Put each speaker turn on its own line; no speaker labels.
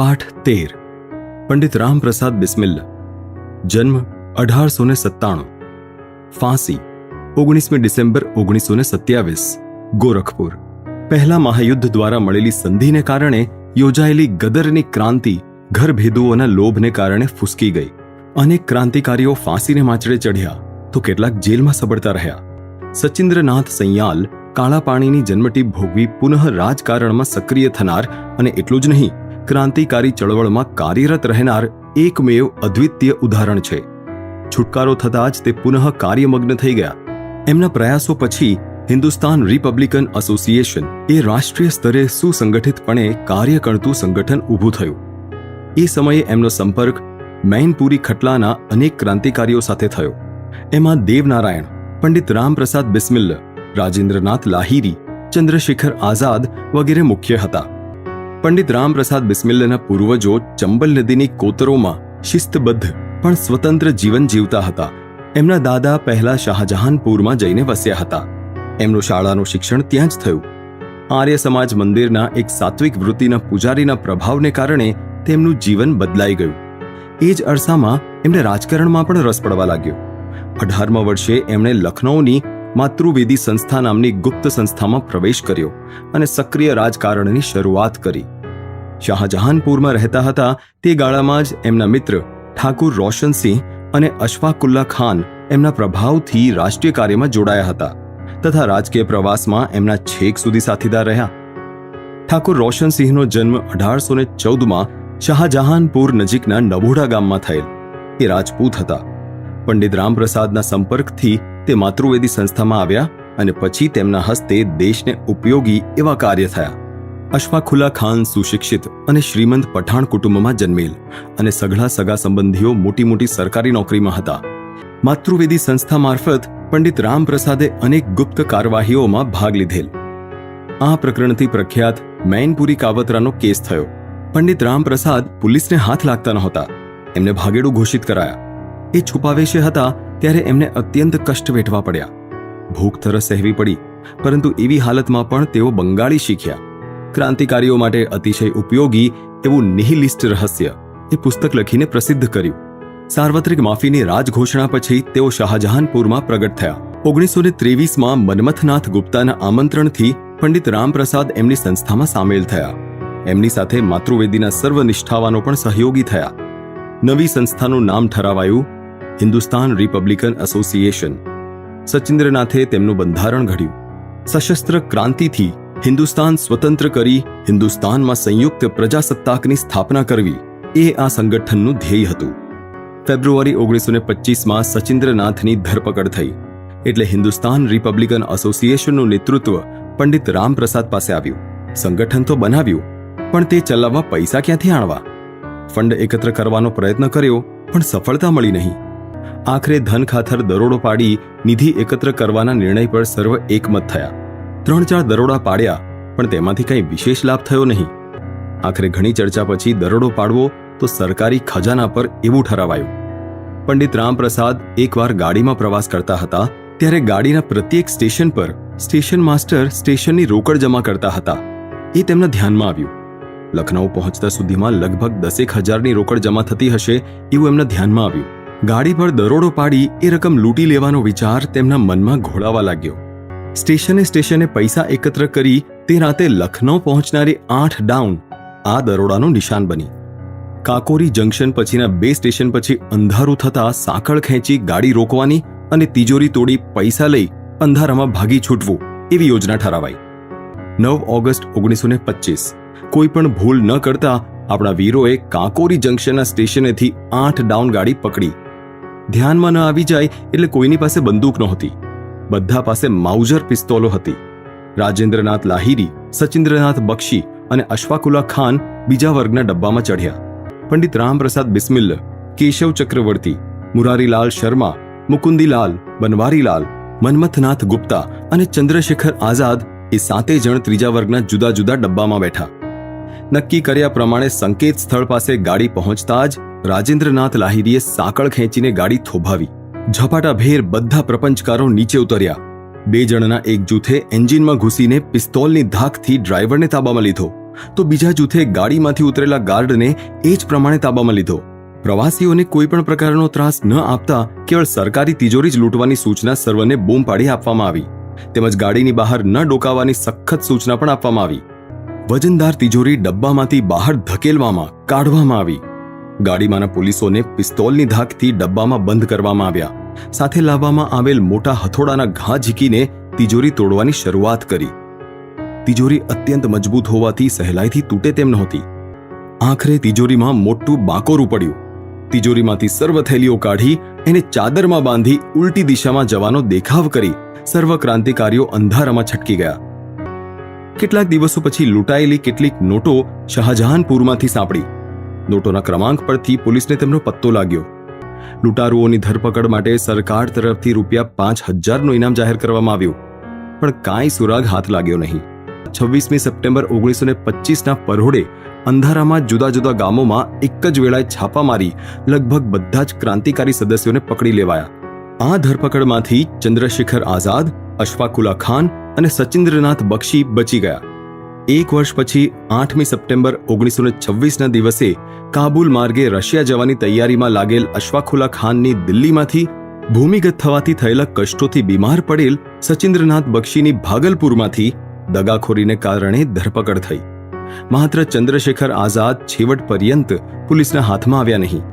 પાઠ 13 પંડિત રામપ્રસાદ બિસ્મિલ. જન્મ 1897. ફાંસી 19મી ડિસેમ્બર 1927. ગોરખપુર. પહેલા મહાયુદ્ધ દ્વારા મળેલી સંધિને કારણે યોજાયેલી ગદરની ક્રાંતિ ઘરભેદુઓના લોભને કારણે ફૂસકી ગઈ. અનેક ક્રાંતિકારીઓ ફાંસીને માચડે ચઢ્યા તો કેટલાક જેલમાં સબડતા રહ્યા. સચિન્દ્રનાથ સૈયાલ કાળા પાણીની જન્મટી ભોગવી પુનઃ રાજકારણમાં સક્રિય થનાર અને એટલું જ નહીં, ક્રાંતિકારી ચળવળમાં કાર્યરત રહેનાર એકમેવ અદ્વિતીય ઉદાહરણ છે. છુટકારો થતાં જ તે પુનઃ કાર્યમગ્ન થઈ ગયા. એમના પ્રયાસો પછી હિન્દુસ્તાન રિપબ્લિકન એસોસિએશન એ રાષ્ટ્રીય સ્તરે સુસંગઠિતપણે કાર્ય કરતું સંગઠન ઊભું થયું. એ સમયે એમનો સંપર્ક મૈનપુરી ખટલાના અનેક ક્રાંતિકારીઓ સાથે થયો. એમાં દેવનારાયણ, પંડિત રામપ્રસાદ બિસ્મિલ, રાજેન્દ્રનાથ લાહિરી, ચંદ્રશેખર આઝાદ વગેરે મુખ્ય હતા. પંડિત રામપ્રસાદ બિસ્મિલના પૂર્વજો ચંબલ નદીની કોતરોમાં શિસ્તબદ્ધ પણ સ્વતંત્ર જીવન જીવતા હતા. એમના દાદા પહેલા શાહજહાનપુરમાં જઈને વસ્યા હતા. એમનું શાળાનું શિક્ષણ ત્યાં જ થયું. આર્ય સમાજ મંદિરના એક સાત્વિક વૃત્તિના પૂજારીના પ્રભાવને કારણે તેમનું જીવન બદલાઈ ગયું. એ જ અરસામાં એમને રાજકારણમાં પણ રસ પડવા લાગ્યો. 18મા વર્ષે એમણે લખનૌની માતૃવેદી સંસ્થા નામની ગુપ્ત સંસ્થામાં પ્રવેશ કર્યો અને સક્રિય રાજકારણની શરૂઆત કરી. શાહજહાનપુરમાં રહેતા હતા તે ગાળામાં જ એમના મિત્ર ઠાકુર રોશનસિંહ અને અશફાકુલ્લા ખાન એમના પ્રભાવથી રાષ્ટ્રીય કાર્યમાં જોડાયા હતા તથા રાજકીય પ્રવાસમાં એમના છેક સુધી સાથીદાર રહ્યા. ઠાકુર રોશનસિંહનો જન્મ 1814માં શાહજહાનપુર નજીકના નભોડા ગામમાં થયેલ. એ રાજપૂત હતા. પંડિત રામપ્રસાદના સંપર્કથી તે માતૃવેદી સંસ્થામાં આવ્યા અને પછી તેમના હસ્તે દેશને ઉપયોગી એવા કાર્ય થયા. અશફાકુલ્લા ખાન સુશિક્ષિત અને શ્રીમંત પઠાણ કુટુંબમાં જન્મેલ અને સઘળા સગા સંબંધીઓ મોટી મોટી સરકારી નોકરીમાં હતા. માતૃવેદી સંસ્થા મારફત પંડિત રામપ્રસાદે અનેક ગુપ્ત કાર્યવાહીઓમાં ભાગ લીધેલ. આ પ્રકરણથી પ્રખ્યાત મૈનપુરી કાવતરાનો કેસ થયો. પંડિત રામપ્રસાદ પોલીસને હાથ લાગતા નહોતા. એમને ભાગેડુ ઘોષિત કરાયા. એ છુપાવેશે હતા ત્યારે એમને અત્યંત કષ્ટ વેઠવા પડ્યા. ભૂખ તરસ સહેવી પડી, પરંતુ એવી હાલતમાં પણ તેઓ બંગાળી શીખ્યા. ક્રાંતિકારીઓ માટે અતિશય ઉપયોગી એવું નિહિલિસ્ટ રહસ્ય એ પુસ્તક લખીને પ્રસિદ્ધ કર્યું. સાર્વત્રિક માફીની રાજઘોષણા પછી તેઓ શાહજહાનપુરમાં પ્રગટ થયા. 1923માં મન્મથનાથ ગુપ્તાના આમંત્રણથી પંડિત રામપ્રસાદ એમની સંસ્થામાં સામેલ થયા. એમની સાથે માતૃવેદીના સર્વ નિષ્ઠાવાનો પણ સહયોગી થયા. નવી સંસ્થાનું નામ ઠરાવાયું હિન્દુસ્તાન રિપબ્લિકન એસોસિએશન. સચિન્દ્રનાથે તેમનું બંધારણ ઘડ્યું. સશસ્ત્ર ક્રાંતિથી હિન્દુસ્તાન સ્વતંત્ર કરી હિન્દુસ્તાનમાં સંયુક્ત પ્રજાસત્તાકની સ્થાપના કરવી એ આ સંગઠનનું ધ્યેય હતું. ફેબ્રુઆરી 1925માં સચિન્દ્રનાથની ધરપકડ થઈ એટલે હિન્દુસ્તાન રિપબ્લિકન એસોસિએશનનું નેતૃત્વ પંડિત રામપ્રસાદ પાસે આવ્યું. સંગઠન તો બનાવ્યું, પણ તે ચલાવવા પૈસા ક્યાંથી આણવા? ફંડ એકત્ર કરવાનો પ્રયત્ન કર્યો, પણ સફળતા મળી નહીં. આખરે ધન ખાતર દરોડો પાડી નિધિ એકત્ર કરવાના નિર્ણય પર સર્વ એકમત થયા. 3-4 દરોડા પાડ્યા, પણ તેમાંથી કંઈ વિશેષ લાભ થયો નહીં. આખરે ઘણી ચર્ચા પછી દરોડો પાડવો તો સરકારી ખજાના પર એવું ઠરાવાયું. પંડિત રામપ્રસાદ એકવાર ગાડીમાં પ્રવાસ કરતા હતા ત્યારે ગાડીના પ્રત્યેક સ્ટેશન પર સ્ટેશન માસ્ટર સ્ટેશનની રોકડ જમા કરતા હતા. એ તેમના ધ્યાનમાં આવ્યું. લખનઉ પહોંચતા સુધીમાં લગભગ 10,000ની રોકડ જમા થતી હશે એવું એમના ધ્યાનમાં આવ્યું. ગાડી પર દરોડો પાડી એ રકમ લૂંટી લેવાનો વિચાર તેમના મનમાં ઘોળાવા લાગ્યો. સ્ટેશને પૈસા એકત્ર કરી તે રાતે લખનઉ પહોંચનારી 8 ડાઉન આ દરોડાનું નિશાન બની. કાકોરી જંકશન પછીના 2 સ્ટેશન પછી અંધારું થતા સાંકળ ખેંચી ગાડી રોકવાની અને તિજોરી તોડી પૈસા લઈ અંધારામાં ભાગી છૂટવું એવી યોજના ઠરાવાઈ. 9 ઓગસ્ટ 1925 કોઈ પણ ભૂલ ન કરતા આપણા વીરોએ કાકોરી જંકશનના સ્ટેશનેથી 8 ડાઉન ગાડી પકડી. ધ્યાનમાં ન આવી જાય એટલે કોઈની પાસે બંદૂક નહોતી. બધા પાસે માઉઝર પિસ્તોલો હતી. રાજેન્દ્રનાથ લાહિરી, સચિન્દ્રનાથ બક્ષી અને અશફાકુલ્લા ખાન બીજા વર્ગના ડબ્બામાં ચઢ્યા. પંડિત રામપ્રસાદ બિસ્મિલ, કેશવ ચક્રવર્તી, મુરારીલાલ શર્મા, મુકુંદીલાલ, બનવારીલાલ, મન્મથનાથ ગુપ્તા અને ચંદ્રશેખર આઝાદ એ 7 જણ ત્રીજા વર્ગના જુદા જુદા ડબ્બામાં બેઠા. નક્કી કર્યા પ્રમાણે સંકેત સ્થળ પાસે ગાડી પહોંચતા જ રાજેન્દ્રનાથ લાહિરીએ સાંકળ ખેંચીને ગાડી થોભાવી. ઝપાટાભેર બધા પ્રપંચકારો નીચે ઉતર્યા. બે જણના એક જૂથે એન્જિનમાં ઘૂસીને પિસ્તોલની ધાકથી ડ્રાઈવરને તાબામાં લીધો, તો બીજા જૂથે ગાડીમાંથી ઉતરેલા ગાર્ડને એ જ પ્રમાણે તાબામાં લીધો. પ્રવાસીઓને કોઈ પણ પ્રકારનો ત્રાસ ન આપતા કેવળ સરકારી તિજોરી જ લૂંટવાની સૂચના સર્વને બૂમ પાડી આપવામાં આવી, તેમજ ગાડીની બહાર ન ડોકાવવાની સખત સૂચના પણ આપવામાં આવી. વજનદાર તિજોરી ડબ્બામાંથી બહાર ધકેલવામાં કાઢવામાં આવી. ગાડીમાંના પોલીસોને પિસ્તોલની ધાકથી ડબ્બામાં બંધ કરવામાં આવ્યા. સાથે લાવવામાં આવેલ મોટા હથોડાના ઘા ઝીકીને તિજોરી તોડવાની શરૂઆત કરી. તિજોરી અત્યંત મજબૂત હોવાથી સહેલાઈથી તૂટે તેમ નહોતી. આખરે તિજોરીમાં મોટું બાકોરું પડ્યું. તિજોરીમાંથી સર્વ થેલીઓ કાઢી એને ચાદરમાં બાંધી ઉલટી દિશામાં જવાનો દેખાવ કરી સર્વ ક્રાંતિકારીઓ અંધારામાં છટકી ગયા. કેટલાક દિવસો પછી લૂંટાયેલી કેટલીક નોટો શાહજહાનપુરમાંથી સાંપડી. નોટોના ક્રમાંક પરથી પોલીસને તેમનો પત્તો લાગ્યો. લૂંટારુઓની ધરપકડ માટે સરકાર તરફથી ₹5,000નું ઇનામ જાહેર કરવામાં આવ્યું, પણ કાંઈ સુરાગ હાથ લાગ્યો નહીં. 26મી સપ્ટેમ્બર 1925ના પરોઢે અંધારામાં જુદા જુદા ગામોમાં એક જ વેળાએ છાપા મારી લગભગ બધા જ ક્રાંતિકારી સદસ્યોને પકડી લેવાયા. આ ધરપકડમાંથી ચંદ્રશેખર આઝાદ, અશફાકુલ્લા ખાન અને સચિન્દ્રનાથ બક્ષી બચી ગયા. એક વર્ષ પછી 8મી સપ્ટેમ્બર 1926ના દિવસે કાબુલ માર્ગે રશિયા જવાની તૈયારીમાં લાગેલ અશફાકુલ્લા ખાનની દિલ્હીમાંથી ભૂમિગત થવાથી થયેલા કષ્ટોથી બીમાર પડેલ સચિન્દ્રનાથ બક્ષીની ભાગલપુરમાંથી દગાખોરીને કારણે ધરપકડ થઈ. માત્ર ચંદ્રશેખર આઝાદ છેવટ પર્યંત પોલીસના હાથમાં આવ્યા નહીં.